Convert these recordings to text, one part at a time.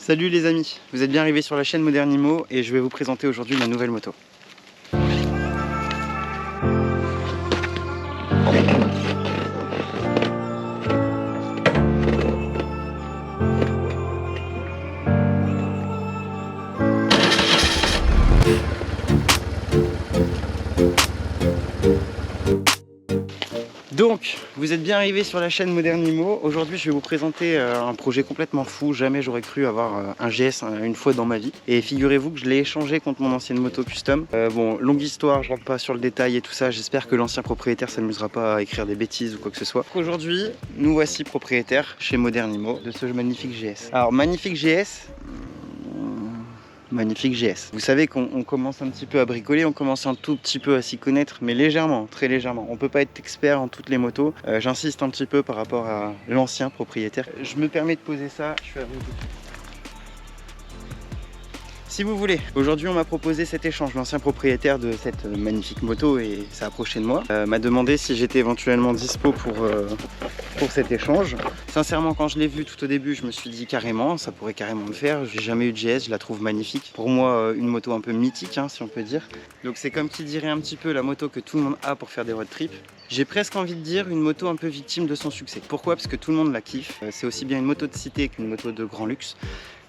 Salut les amis, vous êtes bien arrivés sur la chaîne Modernimo et je vais vous présenter aujourd'hui ma nouvelle moto. Donc, vous êtes bien arrivés sur la chaîne Modernimo. Aujourd'hui, je vais vous présenter un projet complètement fou. Jamais j'aurais cru avoir un GS une fois dans ma vie. Et figurez-vous que je l'ai échangé contre mon ancienne moto custom. Bon, longue histoire, je rentre pas sur le détail et tout ça. J'espère que l'ancien propriétaire s'amusera pas à écrire des bêtises ou quoi que ce soit. Aujourd'hui, nous voici propriétaires chez Modernimo de ce magnifique GS. Alors, magnifique GS. Magnifique GS. Vous savez qu'on commence un petit peu à bricoler, on commence un tout petit peu à s'y connaître, mais légèrement, très légèrement. On peut pas être expert en toutes les motos. J'insiste un petit peu par rapport à l'ancien propriétaire. Je me permets de poser ça, je suis à vous. Si vous voulez, aujourd'hui on m'a proposé cet échange. L'ancien propriétaire de cette magnifique moto et s'est approché de moi, m'a demandé si j'étais éventuellement dispo pour cet échange. Sincèrement, quand je l'ai vu tout au début, je me suis dit carrément, ça pourrait carrément le faire. J'ai jamais eu de GS, je la trouve magnifique. Pour moi, une moto un peu mythique, hein, si on peut dire. Donc c'est comme qui dirait un petit peu la moto que tout le monde a pour faire des road trips. J'ai presque envie de dire une moto un peu victime de son succès. Pourquoi? Parce que tout le monde la kiffe. C'est aussi bien une moto de cité qu'une moto de grand luxe.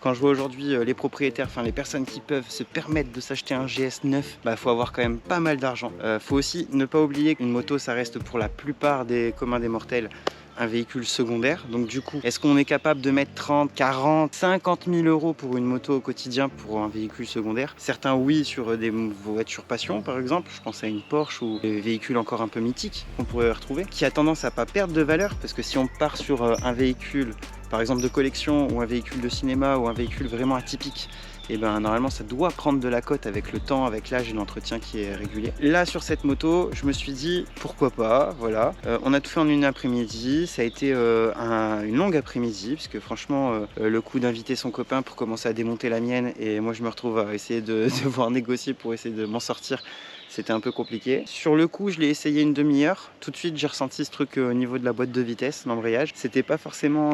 Quand je vois aujourd'hui les propriétaires, enfin les personnes qui peuvent se permettre de s'acheter un GS neuf, faut avoir quand même pas mal d'argent. Faut aussi ne pas oublier qu'une moto, ça reste pour la plupart des communs des mortels un véhicule secondaire. Donc du coup, est-ce qu'on est capable de mettre 30, 40, 50 000 euros pour une moto au quotidien pour un véhicule secondaire? Certains oui, sur des voitures passion par exemple, je pense à une Porsche ou des véhicules encore un peu mythiques qu'on pourrait retrouver, qui a tendance à pas perdre de valeur, parce que si on part sur un véhicule par exemple de collection ou un véhicule de cinéma ou un véhicule vraiment atypique, et normalement ça doit prendre de la cote avec le temps, avec l'âge et l'entretien qui est régulier. Là sur cette moto, je me suis dit pourquoi pas, voilà. On a tout fait en une après-midi, ça a été une longue après-midi, parce que franchement le coup d'inviter son copain pour commencer à démonter la mienne, et moi je me retrouve à essayer de devoir négocier pour essayer de m'en sortir. C'était un peu compliqué. Sur le coup, je l'ai essayé une demi-heure. Tout de suite, j'ai ressenti ce truc au niveau de la boîte de vitesse, l'embrayage. C'était pas forcément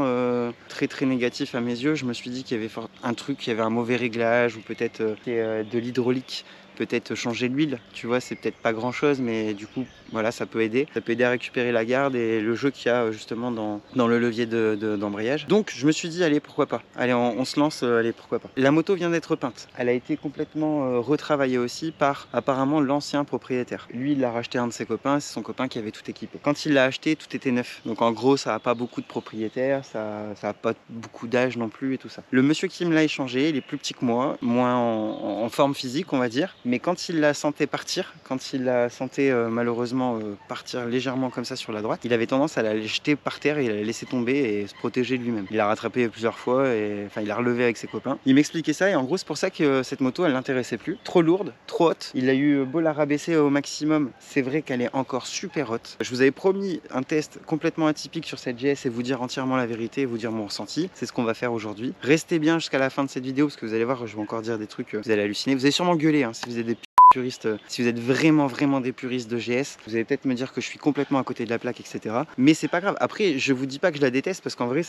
très négatif à mes yeux. Je me suis dit qu'il y avait un truc, qu'il y avait un mauvais réglage ou peut-être de l'hydraulique. Peut-être changer l'huile, tu vois, c'est peut-être pas grand chose, mais du coup, voilà, ça peut aider. Ça peut aider à récupérer la garde et le jeu qu'il y a justement dans le levier d'embrayage. Donc, je me suis dit, allez, pourquoi pas. Allez, on se lance, allez, pourquoi pas. La moto vient d'être peinte. Elle a été complètement retravaillée aussi par apparemment l'ancien propriétaire. Lui, il l'a racheté à un de ses copains, c'est son copain qui avait tout équipé. Quand il l'a acheté, tout était neuf. Donc, en gros, ça n'a pas beaucoup de propriétaires, ça n'a pas beaucoup d'âge non plus et tout ça. Le monsieur qui me l'a échangé, il est plus petit que moi, moins en forme physique, on va dire. Mais quand il la sentait partir, quand il la sentait malheureusement partir légèrement comme ça sur la droite, il avait tendance à la jeter par terre et à la laisser tomber et se protéger de lui-même. Il l'a rattrapé plusieurs fois et enfin il l'a relevé avec ses copains. Il m'expliquait ça et en gros c'est pour ça que cette moto elle l'intéressait plus. Trop lourde, trop haute. Il a eu beau la rabaisser au maximum, c'est vrai qu'elle est encore super haute. Je vous avais promis un test complètement atypique sur cette GS et vous dire entièrement la vérité et vous dire mon ressenti. C'est ce qu'on va faire aujourd'hui. Restez bien jusqu'à la fin de cette vidéo parce que vous allez voir, je vais encore dire des trucs, vous allez halluciner. Vous allez sûrement gueuler hein, si vous êtes des puristes, si vous êtes vraiment des puristes de GS, vous allez peut-être me dire que je suis complètement à côté de la plaque, etc. Mais c'est pas grave. Après, je vous dis pas que je la déteste parce qu'en vrai,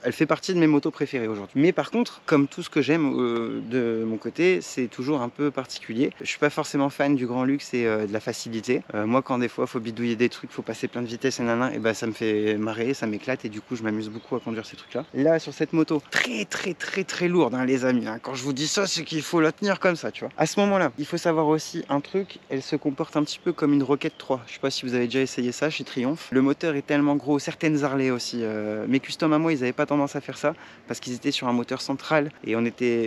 elle fait partie de mes motos préférées aujourd'hui. Mais par contre, comme tout ce que j'aime de mon côté, c'est toujours un peu particulier. Je suis pas forcément fan du grand luxe et de la facilité. Moi, quand des fois, faut bidouiller des trucs, faut passer plein de vitesse et nanana, et ça me fait marrer, ça m'éclate et du coup, je m'amuse beaucoup à conduire ces trucs-là. Là, sur cette moto, très lourde, hein, les amis. Hein. Quand je vous dis ça, c'est qu'il faut la tenir comme ça, tu vois. À ce moment-là, il faut savoir aussi un truc, elle se comporte un petit peu comme une Rocket 3. Je sais pas si vous avez déjà essayé ça chez Triumph. Le moteur est tellement gros, certaines Harley aussi. Mes custom à moi, ils n'avaient pas tendance à faire ça parce qu'ils étaient sur un moteur central et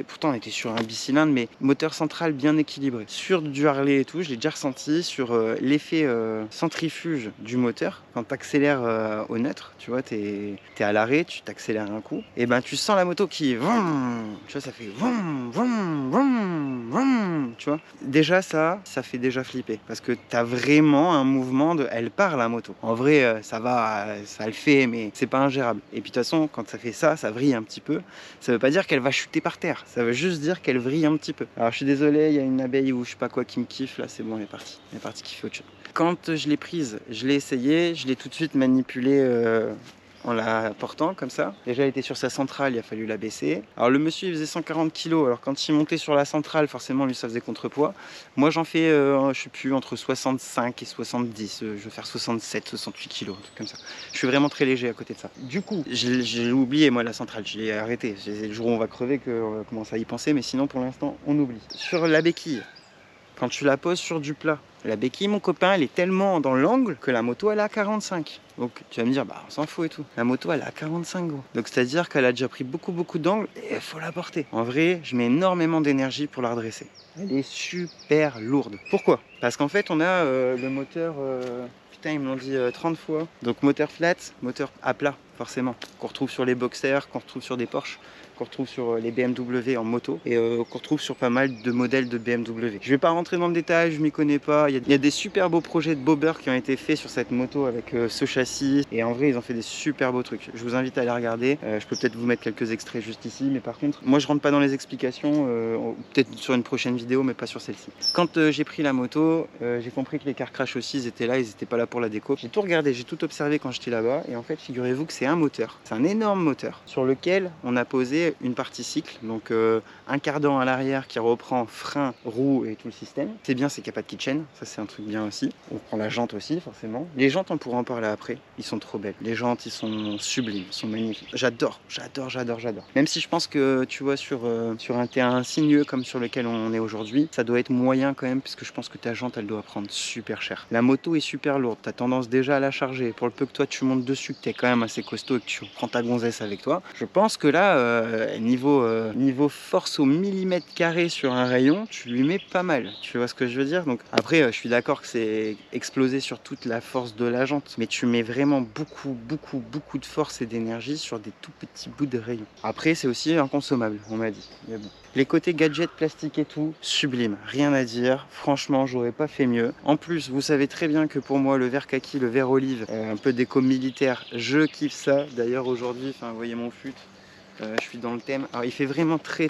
pourtant on était sur un bicylindre, mais moteur central bien équilibré. Sur du Harley et tout, je l'ai déjà ressenti sur l'effet centrifuge du moteur. Quand tu accélères au neutre, tu vois, t'es à l'arrêt, tu t'accélères un coup, et tu sens la moto qui vroom, tu vois, ça fait vroom, vroom, vroom, vroom, tu vois. Déjà ça fait déjà flipper parce que t'as vraiment un mouvement elle part la moto. En vrai, ça va, ça le fait, mais c'est pas ingérable. Et puis de toute façon, quand ça fait ça vrille un petit peu. Ça veut pas dire qu'elle va chuter par terre. Ça veut juste dire qu'elle vrille un petit peu. Alors je suis désolé, il y a une abeille ou je sais pas quoi qui me kiffe. Là, c'est bon, elle est partie kiffer autre chose. Quand je l'ai prise, je l'ai essayé, je l'ai tout de suite manipulée en la portant comme ça. Déjà elle était sur sa centrale, il a fallu la baisser. Alors le monsieur il faisait 140 kg, alors quand il montait sur la centrale, forcément lui ça faisait contrepoids. Moi j'en fais, je sais plus, entre 65 et 70, je vais faire 67, 68 kg, un truc comme ça. Je suis vraiment très léger à côté de ça. Du coup, j'ai oublié moi la centrale, je l'ai arrêté. C'est le jour où on va crever qu'on va commencer à y penser, mais sinon pour l'instant on oublie. Sur la béquille, quand tu la poses sur du plat, la béquille, mon copain, elle est tellement dans l'angle que la moto, elle est à 45. Donc tu vas me dire, bah on s'en fout et tout. La moto, elle est à 45 gros. Donc c'est-à-dire qu'elle a déjà pris beaucoup d'angle et il faut la porter. En vrai, je mets énormément d'énergie pour la redresser. Elle est super lourde. Pourquoi? Parce qu'en fait, on a le moteur... Putain, ils me l'ont dit 30 fois. Donc moteur flat, moteur à plat, forcément. Qu'on retrouve sur les Boxers, qu'on retrouve sur des Porsche, qu'on retrouve sur les BMW en moto et qu'on retrouve sur pas mal de modèles de BMW. Je vais pas rentrer dans le détail, je m'y connais pas. Il y a des super beaux projets de bobber qui ont été faits sur cette moto avec ce châssis et en vrai ils ont fait des super beaux trucs. Je vous invite à les regarder. Je peux peut-être vous mettre quelques extraits juste ici, mais par contre moi je rentre pas dans les explications, peut-être sur une prochaine vidéo mais pas sur celle-ci. Quand j'ai pris la moto, j'ai compris que les car crash aussi ils étaient là, ils étaient pas là pour la déco. J'ai tout regardé, j'ai tout observé quand j'étais là-bas et en fait figurez-vous que c'est un moteur, c'est un énorme moteur sur lequel on a posé une partie cycle, donc un cardan à l'arrière qui reprend frein, roue et tout le système. C'est bien, c'est qu'il n'y a pas de kitchen, ça c'est un truc bien aussi. On prend la jante aussi forcément. Les jantes on pourra en parler après, ils sont trop belles. Les jantes ils sont sublimes, ils sont magnifiques. J'adore. Même si je pense que tu vois sur un terrain sinueux comme sur lequel on est aujourd'hui, ça doit être moyen quand même puisque je pense que ta jante elle doit prendre super cher. La moto est super lourde, tu as tendance déjà à la charger. Pour le peu que toi tu montes dessus, que tu es quand même assez costaud et que tu prends ta gonzesse avec toi, je pense que là niveau force au millimètre carré sur un rayon, tu lui mets pas mal. Tu vois ce que je veux dire? Donc après, je suis d'accord que c'est explosé sur toute la force de la jante, mais tu mets vraiment beaucoup de force et d'énergie sur des tout petits bouts de rayon. Après, c'est aussi inconsommable, on m'a dit. Mais bon. Les côtés gadgets, plastique et tout, sublime, rien à dire. Franchement, j'aurais pas fait mieux. En plus, vous savez très bien que pour moi, le vert kaki, le vert olive, un peu déco militaire, je kiffe ça. D'ailleurs, aujourd'hui, vous voyez mon fut. Je suis dans le thème. Alors il fait vraiment très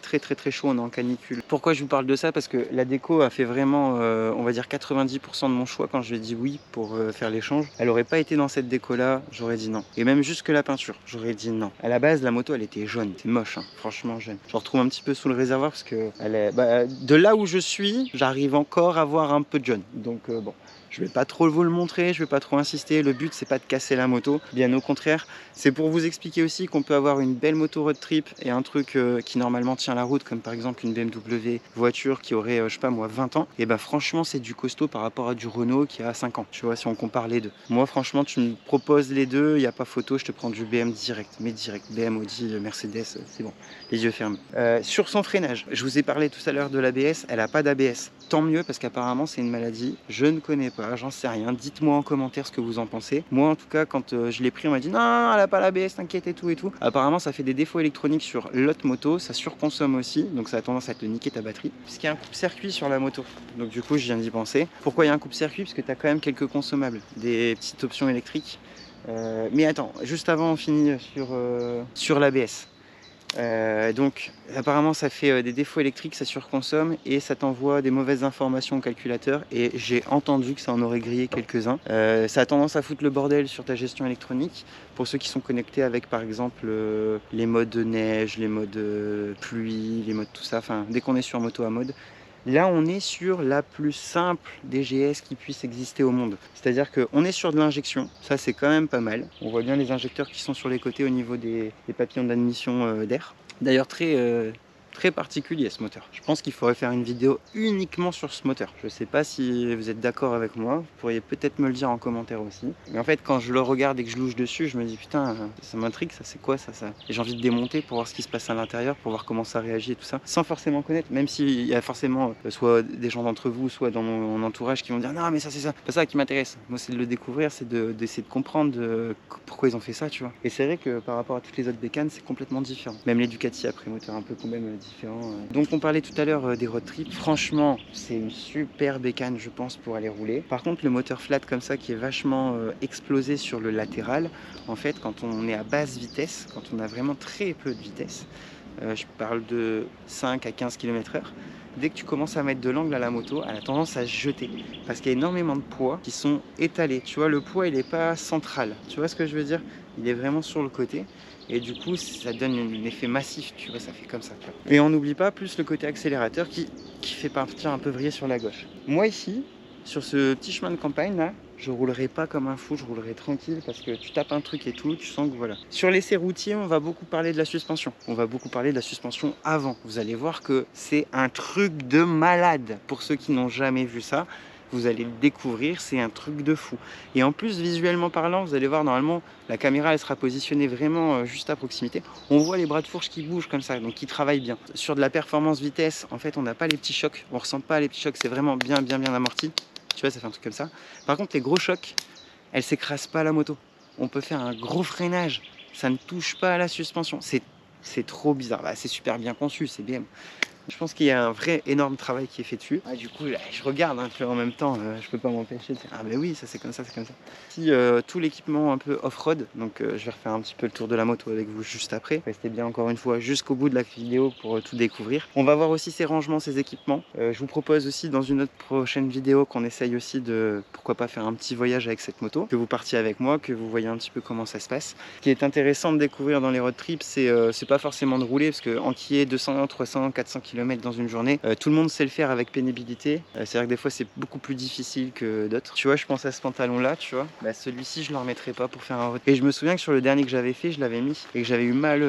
chaud, on est en canicule. Pourquoi je vous parle de ça? Parce que la déco a fait vraiment, on va dire 90% de mon choix quand je lui ai dit oui pour faire l'échange. Elle aurait pas été dans cette déco là, j'aurais dit non. Et même jusque la peinture, j'aurais dit non. À la base la moto elle était jaune, c'est moche, hein, franchement jaune. Je retrouve un petit peu sous le réservoir parce que elle est, de là où je suis, j'arrive encore à voir un peu de jaune. Donc bon. Je vais pas trop vous le montrer, je vais pas trop insister. Le but c'est pas de casser la moto, bien au contraire. C'est pour vous expliquer aussi qu'on peut avoir une belle moto road trip et un truc qui normalement tient la route, comme par exemple une BMW voiture qui aurait, je sais pas moi, 20 ans. Et bah franchement c'est du costaud par rapport à du Renault qui a 5 ans. Tu vois, si on compare les deux. Moi franchement tu me proposes les deux, il n'y a pas photo, je te prends du BM direct. Mais direct, BM, Audi, Mercedes, c'est bon. Les yeux fermés. Sur son freinage, je vous ai parlé tout à l'heure de l'ABS, elle a pas d'ABS. Tant mieux parce qu'apparemment c'est une maladie, je ne connais pas, j'en sais rien. Dites-moi en commentaire ce que vous en pensez. Moi en tout cas quand je l'ai pris on m'a dit non elle a pas l'ABS, t'inquiète et tout. Apparemment ça fait des défauts électroniques sur l'autre moto, ça surconsomme aussi, donc ça a tendance à te niquer ta batterie. Puisqu'il y a un coupe-circuit sur la moto, donc du coup je viens d'y penser. Pourquoi il y a un coupe-circuit? Parce que tu as quand même quelques consommables, des petites options électriques. Mais attends, juste avant on finit sur l'ABS. Donc apparemment ça fait des défauts électriques, ça surconsomme et ça t'envoie des mauvaises informations au calculateur et j'ai entendu que ça en aurait grillé quelques-uns. Ça a tendance à foutre le bordel sur ta gestion électronique pour ceux qui sont connectés avec par exemple les modes neige, les modes pluie, les modes tout ça, enfin dès qu'on est sur moto à mode. Là, on est sur la plus simple DGS qui puisse exister au monde. C'est-à-dire qu'on est sur de l'injection, ça c'est quand même pas mal. On voit bien les injecteurs qui sont sur les côtés au niveau des papillons d'admission d'air. D'ailleurs, très particulier ce moteur. Je pense qu'il faudrait faire une vidéo uniquement sur ce moteur. Je sais pas si vous êtes d'accord avec moi, vous pourriez peut-être me le dire en commentaire aussi. Mais en fait quand je le regarde et que je louche dessus, je me dis putain ça m'intrigue, ça c'est quoi ça? Et j'ai envie de démonter pour voir ce qui se passe à l'intérieur, pour voir comment ça réagit et tout ça, sans forcément connaître, même s'il y a forcément soit des gens d'entre vous, soit dans mon entourage qui vont dire non mais ça c'est ça, pas ça qui m'intéresse. Moi c'est de le découvrir, c'est d'essayer de comprendre pourquoi ils ont fait ça, tu vois. Et c'est vrai que par rapport à toutes les autres bécanes, c'est complètement différent. Même les Ducati après moteur un peu quand même différent. Donc on parlait tout à l'heure des road trips. Franchement, c'est une super bécane, je pense, pour aller rouler. Par contre, le moteur flat comme ça, qui est vachement explosé sur le latéral, en fait, quand on est à basse vitesse, quand on a vraiment très peu de vitesse, je parle de 5 à 15 km/h, dès que tu commences à mettre de l'angle à la moto, elle a tendance à se jeter. Parce qu'il y a énormément de poids qui sont étalés. Tu vois, le poids, il n'est pas central. Tu vois ce que je veux dire? Il est vraiment sur le côté. Et du coup, ça donne un effet massif, tu vois, ça fait comme ça. Tu vois. Et on n'oublie pas plus le côté accélérateur qui fait partir un peu vriller sur la gauche. Moi ici, sur ce petit chemin de campagne là, je roulerai pas comme un fou, je roulerai tranquille parce que tu tapes un truc et tout, tu sens que voilà. Sur l'essai routier, on va beaucoup parler de la suspension. On va beaucoup parler de la suspension avant. Vous allez voir que c'est un truc de malade. Pour ceux qui n'ont jamais vu ça, vous allez le découvrir, c'est un truc de fou. Et en plus, visuellement parlant, vous allez voir, normalement, la caméra, elle sera positionnée vraiment juste à proximité. On voit les bras de fourche qui bougent comme ça, donc qui travaillent bien. Sur de la performance vitesse, en fait, on n'a pas les petits chocs. On ressent pas les petits chocs, c'est vraiment bien amorti. Tu vois, ça fait un truc comme ça. Par contre, les gros chocs, elles s'écrasent pas à la moto. On peut faire un gros freinage, ça ne touche pas à la suspension. C'est trop bizarre. Bah, c'est super bien conçu, c'est bien. Je pense qu'il y a un vrai énorme travail qui est fait dessus. Du coup, là, je regarde un peu en même temps, je peux pas m'empêcher de dire ah mais oui, ça c'est comme ça, c'est comme ça. Si tout l'équipement un peu off-road, donc je vais refaire un petit peu le tour de la moto avec vous juste après. Restez bien encore une fois jusqu'au bout de la vidéo pour tout découvrir. On va voir aussi ces rangements, ces équipements. Je vous propose aussi dans une autre prochaine vidéo qu'on essaye aussi de, pourquoi pas faire un petit voyage avec cette moto, que vous partiez avec moi, que vous voyez un petit peu comment ça se passe. Ce qui est intéressant de découvrir dans les road trips, c'est pas forcément de rouler, parce que enquiller 200, 300, 400 km dans une journée, tout le monde sait le faire avec pénibilité. C'est vrai que des fois c'est beaucoup plus difficile que d'autres. Tu vois, je pense à ce pantalon là, tu vois, bah, celui-ci je le remettrai pas pour faire un road. Et je me souviens que sur le dernier que j'avais fait, je l'avais mis et que j'avais eu mal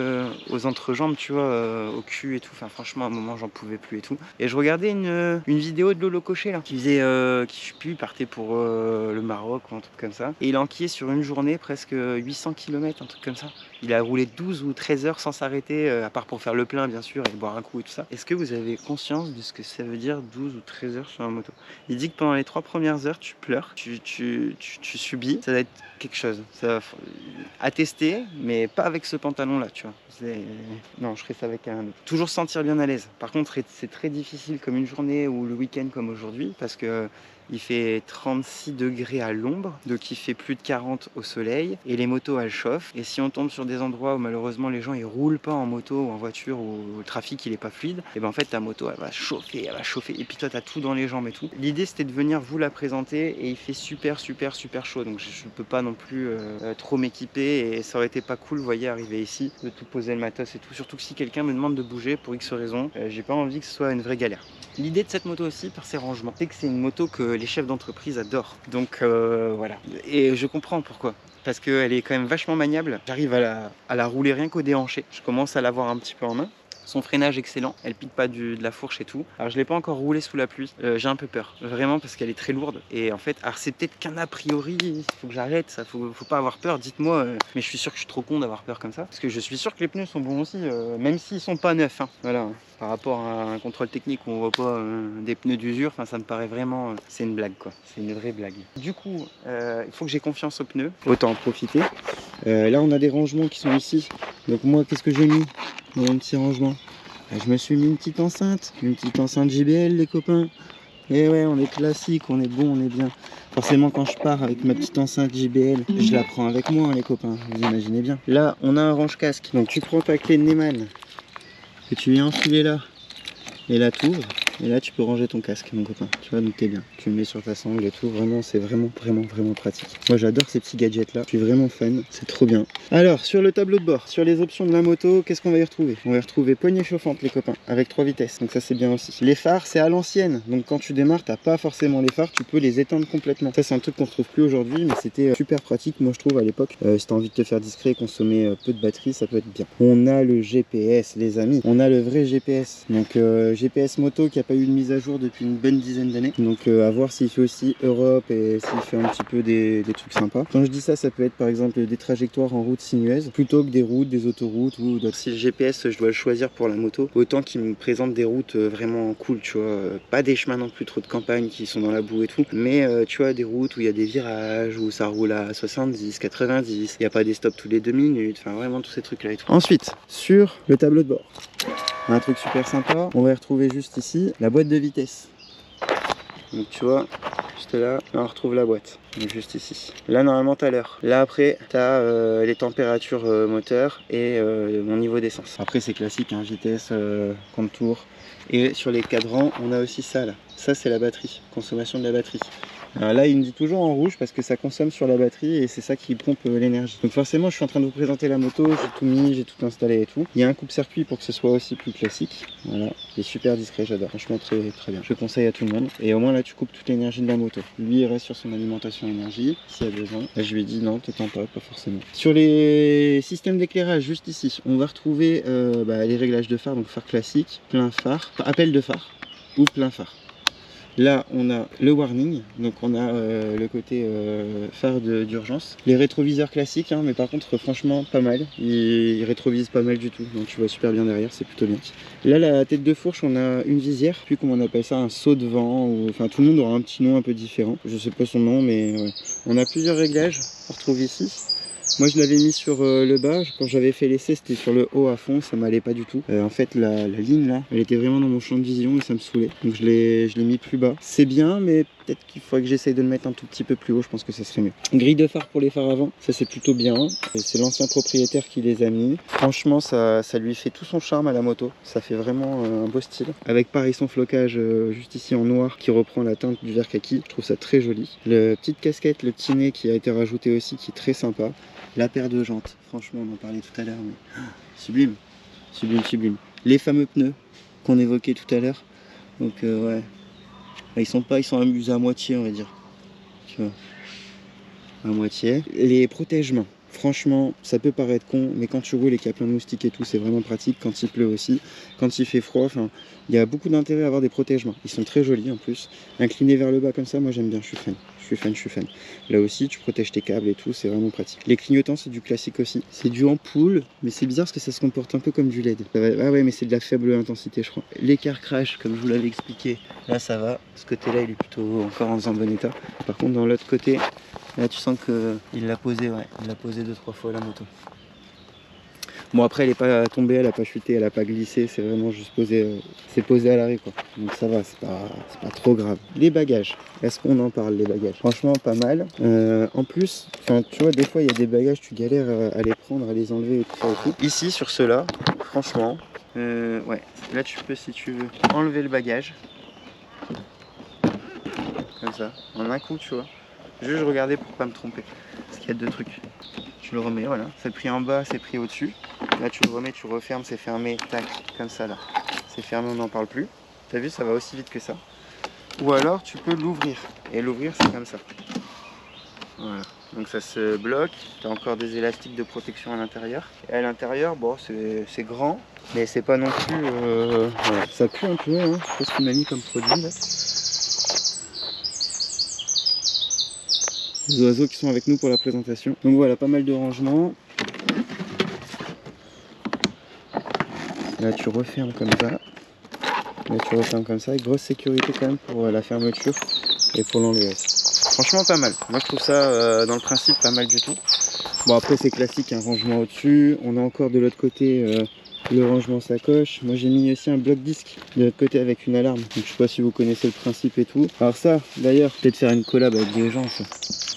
aux entrejambes, tu vois, au cul et tout. Enfin franchement à un moment j'en pouvais plus et tout. Et je regardais une vidéo de Lolo Cochet là, qui faisait, qui je sais plus, il partait pour le Maroc ou un truc comme ça. Et il a enquillé sur une journée presque 800 km, un truc comme ça. Il a roulé 12 ou 13 heures sans s'arrêter, à part pour faire le plein bien sûr et boire un coup et tout ça. Est-ce que vous avez conscience de ce que ça veut dire 12 ou 13 heures sur la moto? Il dit que pendant les 3 premières heures tu pleures, tu subis, ça va être quelque chose. Ça va à tester, mais pas avec ce pantalon là, tu vois. Non, je ferai ça avec un autre. Toujours se sentir bien à l'aise. Par contre, c'est très difficile comme une journée ou le week-end comme aujourd'hui parce que il fait 36 degrés à l'ombre, donc il fait plus de 40 au soleil et les motos elles chauffent. Et si on tombe sur des endroits où malheureusement les gens ils roulent pas en moto ou en voiture ou le trafic il est pas fluide, et ben en fait ta moto elle va chauffer et puis toi t'as tout dans les jambes et tout. L'idée c'était de venir vous la présenter et il fait super chaud, donc je peux pas non plus trop m'équiper et ça aurait été pas cool, vous voyez, arriver ici, de tout poser le matos et tout, surtout que si quelqu'un me demande de bouger pour X raison, j'ai pas envie que ce soit une vraie galère. L'idée de cette moto aussi, par ses rangements, c'est que c'est une moto que les chefs d'entreprise adorent. Donc voilà. Et je comprends pourquoi. Parce qu'elle est quand même vachement maniable. J'arrive à la rouler rien qu'au déhanché. Je commence à l'avoir un petit peu en main. Son freinage excellent, elle pique pas de la fourche et tout. Alors je l'ai pas encore roulée sous la pluie, j'ai un peu peur, vraiment parce qu'elle est très lourde. Et en fait, alors c'est peut-être qu'un a priori, il faut que j'arrête, ça faut pas avoir peur, dites-moi. Mais je suis sûr que je suis trop con d'avoir peur comme ça. Parce que je suis sûr que les pneus sont bons aussi, même s'ils sont pas neufs. Hein. Voilà, par rapport à un contrôle technique où on voit pas des pneus d'usure, enfin ça me paraît vraiment, c'est une blague quoi, c'est une vraie blague. Du coup, il faut que j'ai confiance aux pneus, autant en profiter. Là on a des rangements qui sont ici, donc moi qu'est-ce que j'ai mis dans mon petit rangement? Je me suis mis une petite enceinte JBL les copains. Et ouais, on est classique, on est bon, on est bien. Forcément quand je pars avec ma petite enceinte JBL, je la prends avec moi les copains, vous imaginez bien. Là on a un range casque, donc tu prends ta clé de Neyman que tu viens enfiler là, et là tu ouvres. Et là tu peux ranger ton casque mon copain, tu vois, donc t'es bien. Tu le mets sur ta sangle et tout, vraiment c'est vraiment pratique. Moi j'adore ces petits gadgets là, je suis vraiment fan, c'est trop bien. Alors sur le tableau de bord, sur les options de la moto, qu'est-ce qu'on va y retrouver? On va y retrouver poignée chauffante les copains, avec 3 vitesses, donc ça c'est bien aussi. Les phares c'est à l'ancienne, donc quand tu démarres t'as pas forcément les phares, tu peux les éteindre complètement. Ça c'est un truc qu'on retrouve plus aujourd'hui, mais c'était super pratique moi je trouve à l'époque. Si t'as envie de te faire discret, consommer peu de batterie, ça peut être bien. On a le GPS les amis, on a le vrai GPS, donc GPS moto qui a pas eu une mise à jour depuis une bonne dizaine d'années, donc à voir s'il fait aussi Europe et s'il fait un petit peu des trucs sympas. Quand je dis ça, ça peut être par exemple des trajectoires en route sinueuse plutôt que des routes, des autoroutes ou d'autres. Si le GPS je dois le choisir pour la moto, autant qu'il me présente des routes vraiment cool, tu vois, pas des chemins non plus trop de campagne qui sont dans la boue et tout, mais tu vois des routes où il y a des virages, où ça roule à 70, 90, il n'y a pas des stops tous les 2 minutes, enfin vraiment tous ces trucs là et tout. Ensuite, sur le tableau de bord, un truc super sympa, on va y retrouver juste ici la boîte de vitesse. Donc tu vois, juste là, on retrouve la boîte. Donc juste ici. Là normalement t'as l'heure. Là après t'as les températures moteur et mon niveau d'essence. Après c'est classique, hein, vitesse, contour. Et sur les cadrans on a aussi ça là. Ça c'est la batterie, consommation de la batterie. Alors là il me dit toujours en rouge parce que ça consomme sur la batterie et c'est ça qui pompe l'énergie. Donc forcément je suis en train de vous présenter la moto, j'ai tout mis, j'ai tout installé et tout. Il y a un coupe-circuit pour que ce soit aussi plus classique. Voilà, il est super discret, j'adore. Franchement très bien. Je conseille à tout le monde. Et au moins là tu coupes toute l'énergie de la moto. Lui il reste sur son alimentation énergie s'il y a besoin. Là je lui ai dit non, t'étends pas forcément. Sur les systèmes d'éclairage juste ici, on va retrouver les réglages de phare, donc phare classique, plein phare, appel de phare ou plein phare. Là on a le warning, donc on a le côté phare d'urgence. Les rétroviseurs classiques, hein, mais par contre franchement pas mal, ils rétrovisent pas mal du tout, donc tu vois super bien derrière, c'est plutôt bien. Là la tête de fourche, on a une visière, puis comment on appelle ça, un saut de vent, ou enfin tout le monde aura un petit nom un peu différent, je sais pas son nom, mais ouais. On a plusieurs réglages, on retrouve ici. Moi je l'avais mis sur le bas, quand j'avais fait l'essai c'était sur le haut à fond, ça m'allait pas du tout. En fait la ligne là, elle était vraiment dans mon champ de vision et ça me saoulait. Donc je l'ai mis plus bas. C'est bien mais peut-être qu'il faudrait que j'essaye de le mettre un tout petit peu plus haut, je pense que ça serait mieux. Grille de phare pour les phares avant, ça c'est plutôt bien. C'est l'ancien propriétaire qui les a mis. Franchement ça lui fait tout son charme à la moto, ça fait vraiment un beau style. Avec pareil son flocage juste ici en noir qui reprend la teinte du vert kaki, je trouve ça très joli. Le petite casquette, le petit nez qui a été rajouté aussi qui est très sympa. La paire de jantes, franchement on en parlait tout à l'heure, mais sublime, sublime, sublime. Les fameux pneus qu'on évoquait tout à l'heure, donc ouais, ils sont amusés à moitié on va dire, tu vois, à moitié. Les protège-mains, franchement ça peut paraître con, mais quand tu roules et qu'il y a plein de moustiques et tout, c'est vraiment pratique, quand il pleut aussi, quand il fait froid, enfin, il y a beaucoup d'intérêt à avoir des protège-mains, ils sont très jolis en plus, inclinés vers le bas comme ça, moi j'aime bien, je suis fan. Je suis fan. Là aussi, tu protèges tes câbles et tout, c'est vraiment pratique. Les clignotants, c'est du classique aussi. C'est du ampoule, mais c'est bizarre parce que ça se comporte un peu comme du LED. Ah ouais, mais c'est de la faible intensité, je crois. L'écart crash, comme je vous l'avais expliqué, là ça va. Ce côté-là, il est plutôt encore en bon état. Par contre, dans l'autre côté, là tu sens qu'il l'a posé, ouais. Il l'a posé 2-3 fois la moto. Bon après elle est pas tombée, elle a pas chuté, elle a pas glissé, c'est vraiment juste posé, c'est posé à l'arrêt quoi. Donc ça va, c'est pas trop grave. Les bagages, est-ce qu'on en parle les bagages? Franchement pas mal. En plus, tu vois des fois il y a des bagages, tu galères à les prendre, à les enlever et tout ça et tout. Ici sur ceux-là, franchement, ouais, là tu peux si tu veux enlever le bagage. Comme ça, en un coup tu vois. Juste regarder pour pas me tromper. Parce qu'il y a deux trucs. Tu le remets, voilà. C'est pris en bas, c'est pris au-dessus. Là, tu le remets, tu refermes, c'est fermé, tac, comme ça là. C'est fermé, on n'en parle plus. T'as vu, ça va aussi vite que ça. Ou alors, tu peux l'ouvrir. Et l'ouvrir, c'est comme ça. Voilà. Donc ça se bloque. Tu as encore des élastiques de protection à l'intérieur. Et à l'intérieur, bon, c'est grand. Mais c'est pas non plus... voilà. Ça pue un peu, hein. Je sais pas ce qu'il m'a mis comme produit là. Les oiseaux qui sont avec nous pour la présentation. Donc voilà, pas mal de rangements. Là tu refermes comme ça. Là tu refermes comme ça. Grosse sécurité quand même pour la fermeture et pour l'enlever. Franchement pas mal. Moi je trouve ça dans le principe pas mal du tout. Bon après c'est classique, un rangement au-dessus. On a encore de l'autre côté le rangement sacoche. Moi j'ai mis aussi un bloc disque de l'autre côté avec une alarme. Donc je sais pas si vous connaissez le principe et tout. Alors ça d'ailleurs, peut-être faire une collab avec des gens ça.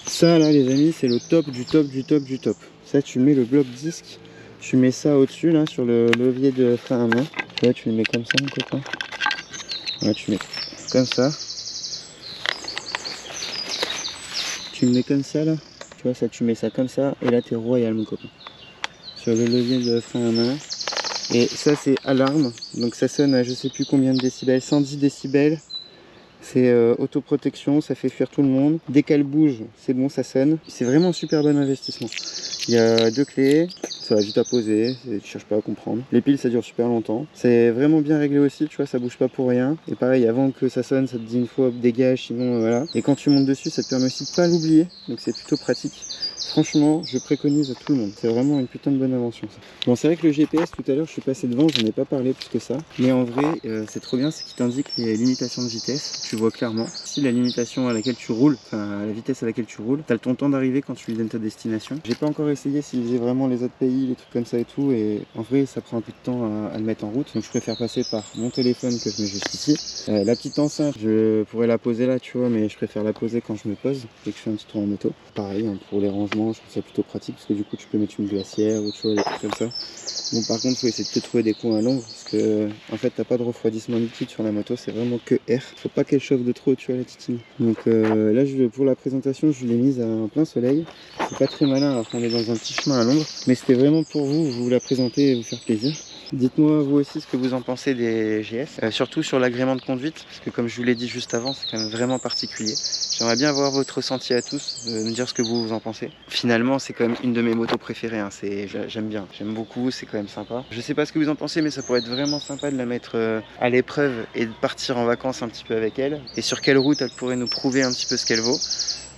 Ça là les amis c'est le top du top du top du top. Ça tu mets le bloc disque, tu mets ça au-dessus là sur le levier de frein à main. Là tu le mets comme ça mon copain. Là tu mets comme ça. Tu le mets comme ça là. Tu vois ça tu mets ça comme ça et là t'es royal mon copain. Sur le levier de frein à main. Et ça c'est alarme. Donc ça sonne à je sais plus combien de décibels, 110 décibels. C'est autoprotection, ça fait fuir tout le monde. Dès qu'elle bouge, c'est bon, ça sonne. C'est vraiment un super bon investissement. Il y a deux clés, ça va vite à poser, tu cherches pas à comprendre. Les piles, ça dure super longtemps. C'est vraiment bien réglé aussi, tu vois, ça bouge pas pour rien. Et pareil, avant que ça sonne, ça te dit une fois, dégage, sinon voilà. Et quand tu montes dessus, ça te permet aussi de pas l'oublier, donc c'est plutôt pratique. Franchement, je préconise à tout le monde. C'est vraiment une putain de bonne invention ça. Bon, c'est vrai que le GPS tout à l'heure, je suis passé devant, j'en ai pas parlé plus que ça. Mais en vrai, c'est trop bien, c'est qu'il t'indique les limitations de vitesse. Tu vois clairement. Si la limitation à laquelle tu roules, enfin à la vitesse à laquelle tu roules, t'as ton temps d'arrivée quand tu lui donnes ta destination. J'ai pas encore essayé s'il faisait vraiment les autres pays, les trucs comme ça et tout. Et en vrai, ça prend un peu de temps à le mettre en route. Donc je préfère passer par mon téléphone que je mets juste ici. La petite enceinte, je pourrais la poser là, tu vois, mais je préfère la poser quand je me pose et que je fais un petit tour en moto. Pareil, hein, pour les rangements, je trouve ça plutôt pratique parce que du coup, tu peux mettre une glacière ou des trucs comme ça. Bon, par contre, faut essayer de te trouver des coins à l'ombre parce que en fait, t'as pas de refroidissement liquide sur la moto, c'est vraiment que air. Faut pas qu'elle chauffe de trop, tu vois, la titine. Donc là, pour la présentation, je l'ai mise en plein soleil. C'est pas très malin alors qu'on est dans un petit chemin à l'ombre, mais c'était vraiment pour vous la présenter et vous faire plaisir. Dites-moi vous aussi ce que vous en pensez des GS, surtout sur l'agrément de conduite, parce que comme je vous l'ai dit juste avant, c'est quand même vraiment particulier. J'aimerais bien avoir votre ressenti à tous, me dire ce que vous en pensez. Finalement, c'est quand même une de mes motos préférées, hein. J'aime bien, j'aime beaucoup, c'est quand même sympa. Je sais pas ce que vous en pensez, mais ça pourrait être vraiment sympa de la mettre à l'épreuve et de partir en vacances un petit peu avec elle. Et sur quelle route elle pourrait nous prouver un petit peu ce qu'elle vaut.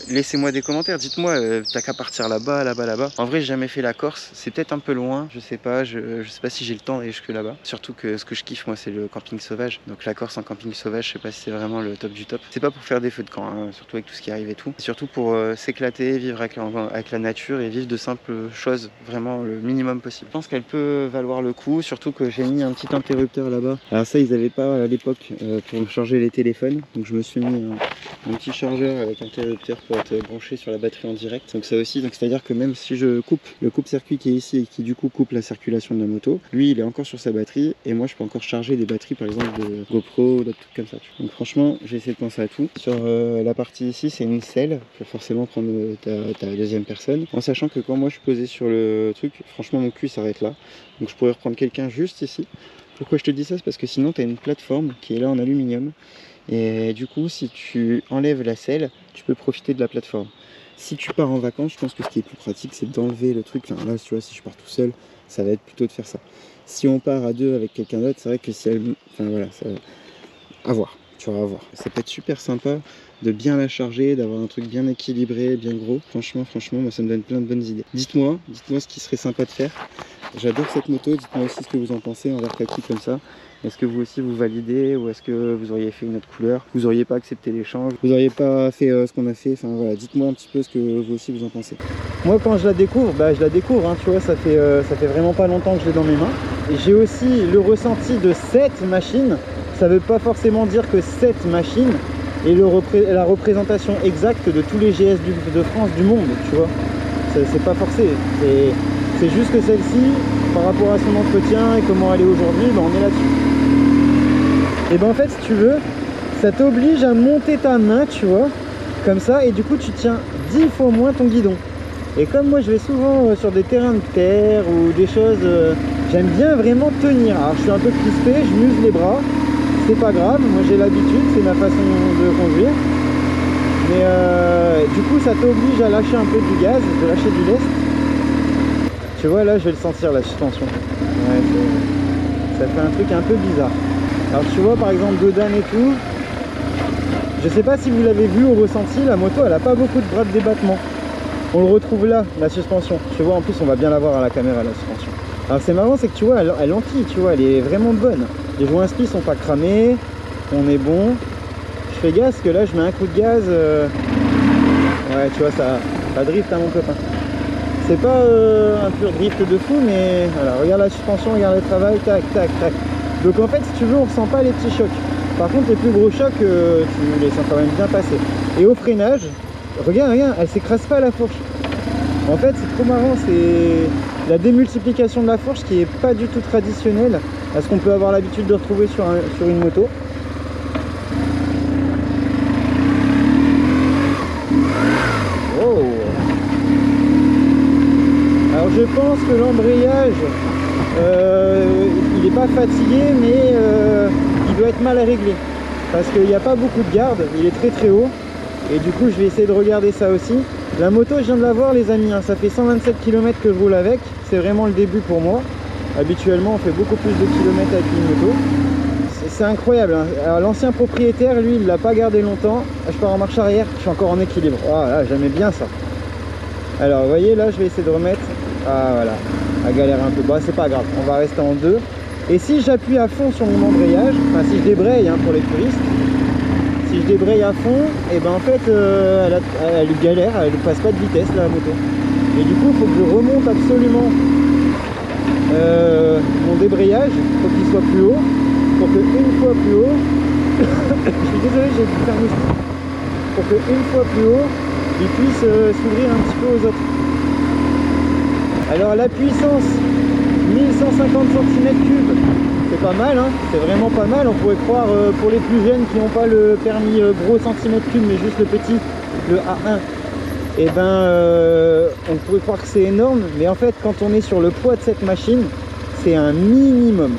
Laissez-moi des commentaires, dites-moi, t'as qu'à partir là-bas, là-bas. En vrai, j'ai jamais fait la Corse, c'est peut-être un peu loin, je sais pas si j'ai le temps d'aller jusque là-bas. Surtout que ce que je kiffe, moi, c'est le camping sauvage. Donc la Corse en camping sauvage, je sais pas si c'est vraiment le top du top. C'est pas pour faire des feux de camp, hein, surtout avec tout ce qui arrive et tout. C'est surtout pour s'éclater, vivre avec la nature et vivre de simples choses, vraiment le minimum possible. Je pense qu'elle peut valoir le coup, surtout que j'ai mis un petit interrupteur là-bas. Alors ça, ils avaient pas à l'époque pour charger les téléphones, donc je me suis mis un petit chargeur avec interrupteur pour être branché sur la batterie en direct. Donc ça aussi, donc c'est-à-dire que même si je coupe le coupe-circuit qui est ici et qui du coup coupe la circulation de la moto, lui il est encore sur sa batterie et moi je peux encore charger des batteries par exemple de GoPro ou d'autres trucs comme ça. Donc franchement, j'ai essayé de penser à tout. Sur la partie ici, c'est une selle. Il faut forcément prendre ta deuxième personne. En sachant que quand moi je suis posé sur le truc, franchement mon cul s'arrête là. Donc je pourrais reprendre quelqu'un juste ici. Pourquoi je te dis ça? C'est parce que sinon tu as une plateforme qui est là en aluminium. Et du coup, si tu enlèves la selle, tu peux profiter de la plateforme. Si tu pars en vacances, je pense que ce qui est plus pratique, c'est d'enlever le truc. Enfin, là, tu vois, si je pars tout seul, ça va être plutôt de faire ça. Si on part à deux avec quelqu'un d'autre, c'est vrai que si elle... Enfin, voilà, ça... à voir. Tu vas voir. Ça peut être super sympa de bien la charger, d'avoir un truc bien équilibré, bien gros. Franchement, moi, ça me donne plein de bonnes idées. Dites-moi ce qui serait sympa de faire. J'adore cette moto. Dites-moi aussi ce que vous en pensez en vert kaki comme ça. Est-ce que vous aussi vous validez ou est-ce que vous auriez fait une autre couleur? Vous auriez pas accepté l'échange? Vous auriez pas fait ce qu'on a fait? Enfin voilà, dites-moi un petit peu ce que vous aussi vous en pensez. Moi quand je la découvre, je la découvre, hein, tu vois, ça fait vraiment pas longtemps que je l'ai dans mes mains. Et j'ai aussi le ressenti de cette machine. Ça veut pas forcément dire que cette machine est la représentation exacte de tous les GS de France du monde, tu vois. C'est pas forcé. C'est juste que celle-ci, par rapport à son entretien et comment elle est aujourd'hui, on est là-dessus. Et en fait, si tu veux, ça t'oblige à monter ta main, tu vois, comme ça, et du coup, tu tiens 10 fois moins ton guidon. Et comme moi, je vais souvent sur des terrains de terre ou des choses, j'aime bien vraiment tenir. Alors, je suis un peu crispé, je m'use les bras, c'est pas grave, moi j'ai l'habitude, c'est ma façon de conduire. Mais du coup, ça t'oblige à lâcher un peu du gaz, de lâcher du lest. Tu vois, là, je vais le sentir, la suspension. Ouais, ça fait un truc un peu bizarre. Alors, tu vois, par exemple, Dodane et tout, je sais pas si vous l'avez vu au ressenti, la moto, elle a pas beaucoup de bras de débattement. On le retrouve là, la suspension. Tu vois, en plus, on va bien la voir à la caméra, la suspension. Alors, c'est marrant, c'est que tu vois, elle empile, tu vois, elle est vraiment bonne. Les joints spi sont pas cramés, on est bon. Je fais gaz, parce que là, je mets un coup de gaz. Ouais, tu vois, ça drift à mon copain. C'est pas un pur drift de fou, mais voilà, regarde la suspension, regarde le travail, tac, tac, tac. Donc en fait, si tu veux, on ressent pas les petits chocs. Par contre, les plus gros chocs, tu les sens quand même bien passer. Et au freinage, regarde, elle s'écrase pas à la fourche. En fait, c'est trop marrant, c'est la démultiplication de la fourche qui est pas du tout traditionnelle à ce qu'on peut avoir l'habitude de retrouver sur une moto. Je pense que l'embrayage, il n'est pas fatigué, mais il doit être mal réglé. Parce qu'il n'y a pas beaucoup de garde, il est très très haut. Et du coup, je vais essayer de regarder ça aussi. La moto, je viens de la voir, les amis, hein, ça fait 127 km que je roule avec. C'est vraiment le début pour moi. Habituellement, on fait beaucoup plus de kilomètres avec une moto. C'est incroyable, hein. L'ancien propriétaire, lui, il ne l'a pas gardé longtemps. Je pars en marche arrière, je suis encore en équilibre. Ah là, j'aimais bien ça. Alors vous voyez là, je vais essayer de remettre. Ah voilà, elle galère un peu. Bah c'est pas grave, on va rester en 2. Et si j'appuie à fond sur mon embrayage, enfin si je débraye hein, pour les puristes, si je débraye à fond, et ben en fait elle galère, elle passe pas de vitesse la moto. Et du coup il faut que je remonte absolument mon débrayage, il faut qu'il soit plus haut, pour que une fois plus haut, je suis désolé j'ai dû faire moustique, pour que une fois plus haut, il puisse s'ouvrir un petit peu aux autres. Alors la puissance 1150 cm3, c'est pas mal, hein, c'est vraiment pas mal. On pourrait croire pour les plus jeunes qui n'ont pas le permis gros centimètre cube mais juste le petit, le A1, et ben on pourrait croire que c'est énorme, mais en fait quand on est sur le poids de cette machine, c'est un minimum.